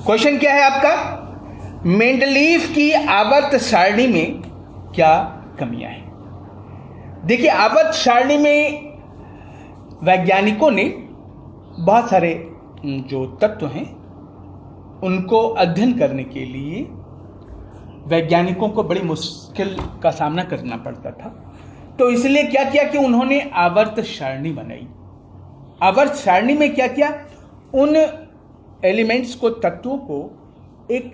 Question क्या है आपका? मेंडलीव की आवर्त सारणी में क्या कमियां हैं? देखिए, आवर्त सारणी में वैज्ञानिकों ने बहुत सारे जो तत्व हैं उनको अध्ययन करने के लिए वैज्ञानिकों को बड़ी मुश्किल का सामना करना पड़ता था। तो इसलिए क्या किया कि उन्होंने आवर्त सारणी बनाई। आवर्त सारणी में क्या किया? उन एलिमेंट्स को, तत्वों को एक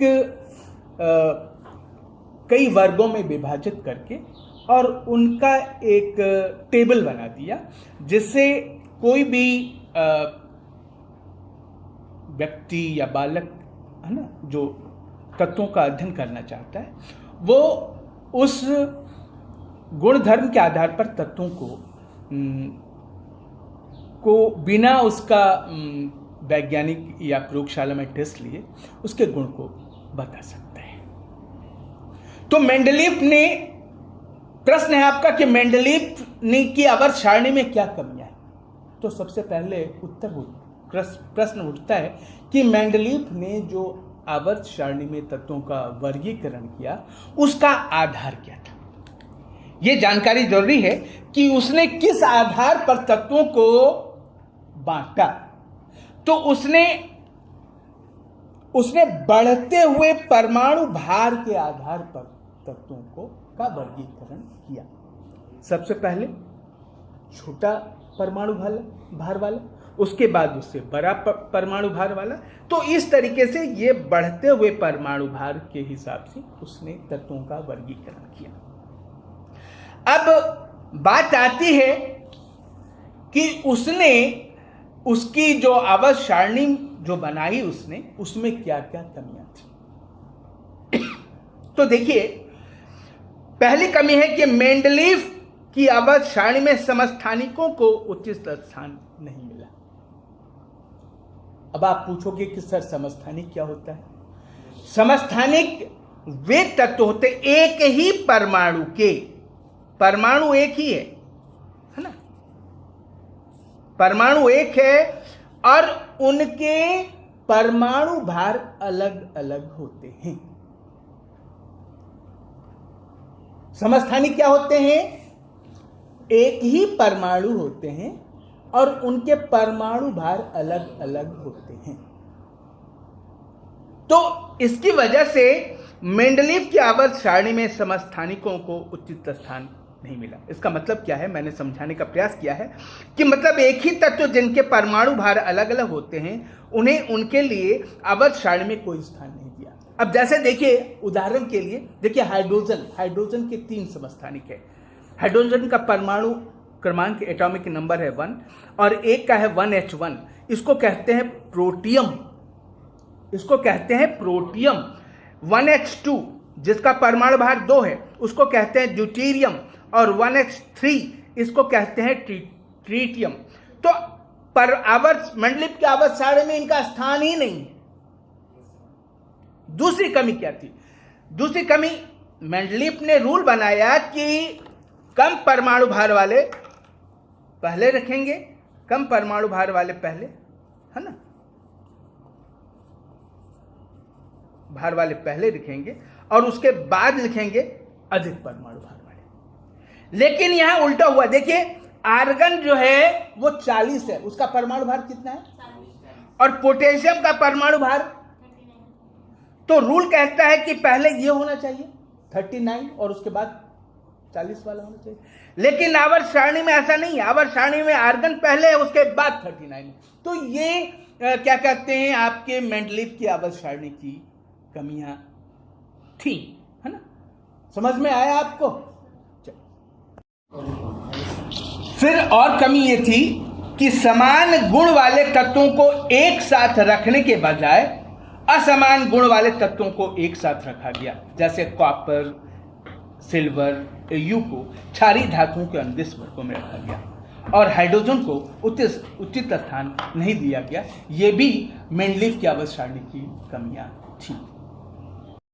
कई वर्गों में विभाजित करके और उनका एक टेबल बना दिया, जिससे कोई भी व्यक्ति या बालक है ना, जो तत्वों का अध्ययन करना चाहता है, वो उस गुणधर्म के आधार पर तत्वों को बिना उसका वैज्ञानिक या प्रयोगशाला में टेस्ट लिए उसके गुण को बता सकते हैं। तो मेंडलीव ने, प्रश्न है आपका कि मेंडलीव ने की आवर्त सारणी में क्या कमियां हैं? तो सबसे पहले प्रश्न उठता है कि मेंडलीव ने जो आवर्त सारणी में तत्वों का वर्गीकरण किया, उसका आधार क्या था? यह जानकारी जरूरी है कि उसने किस आधार पर तत्वों को बांटा। तो उसने बढ़ते हुए परमाणु भार के आधार पर तत्वों का वर्गीकरण किया। सबसे पहले छोटा परमाणु भार वाला, उसके बाद उससे बड़ा परमाणु भार वाला। तो इस तरीके से ये बढ़ते हुए परमाणु भार के हिसाब से उसने तत्वों का वर्गीकरण किया। अब बात आती है कि उसकी जो आवर्त सारणी जो बनाई उसने, उसमें क्या क्या कमियां थी। तो देखिए, पहली कमी है कि मेंडलीव की आवर्त सारणी में समस्थानिकों को उचित स्थान नहीं मिला। अब आप पूछोगे कि सर समस्थानिक क्या होता है? समस्थानिक वे तत्व होते एक ही परमाणु के, परमाणु एक ही है ना, परमाणु एक है और उनके परमाणु भार अलग अलग होते हैं। समस्थानिक क्या होते हैं? एक ही परमाणु होते हैं और उनके परमाणु भार अलग अलग होते हैं। तो इसकी वजह से मेंडलीव की आवर्त सारणी में समस्थानिकों को उचित स्थान नहीं मिला। इसका मतलब क्या है? मैंने समझाने का प्रयास किया है कि मतलब एक ही तत्व जिनके परमाणु भार अलग अलग होते हैं, उन्हें उनके लिए आवर्त सारणी में कोई स्थान नहीं दिया। अब जैसे देखिए, उदाहरण के लिए देखिए, हाइड्रोजन के 3 समस्थानिक है। हाइड्रोजन का परमाणु क्रमांक, एटॉमिक नंबर है 1 और एक का है 1H1। इसको कहते हैं प्रोटियम, इसको कहते हैं प्रोटियम। 1H2 जिसका परमाणु भार 2 है, उसको कहते हैं ड्यूटेरियम और 1H3 इसको कहते हैं ट्रीटियम। तो मेंडलीव की आवर्त सारणी में इनका स्थान ही नहीं है। दूसरी कमी क्या थी? दूसरी कमी, मेंडलीव ने रूल बनाया कि कम परमाणु भार वाले पहले रखेंगे, कम परमाणु भार वाले पहले, है ना, भार वाले पहले लिखेंगे और उसके बाद लिखेंगे अधिक परमाणु भार वाले। लेकिन यहां उल्टा हुआ। देखिए, आर्गन जो है वो 40 है, उसका परमाणु भार कितना है? और पोटेशियम का परमाणु भार, तो रूल कहता है कि पहले ये होना चाहिए 39 और उसके बाद 40 वाला होना चाहिए। लेकिन आवर्त सारणी में ऐसा नहीं है। आवर्त सारणी में आर्गन पहले है, उसके बाद 39 है। तो ये क्या कहते हैं, आपके मेंडलीव की आवर्त सारणी की कमियां थी, है ना? समझ में आया आपको? फिर और कमी ये थी कि समान गुण वाले तत्वों को एक साथ रखने के बजाय असमान गुण वाले तत्वों को एक साथ रखा गया। जैसे कॉपर, सिल्वर, यू को क्षारीय धातुओं के अंदिश वर्गों में रखा गया और हाइड्रोजन को उचित स्थान नहीं दिया गया। ये भी मेंडलीव की आवर्त सारणी की कमियां थी।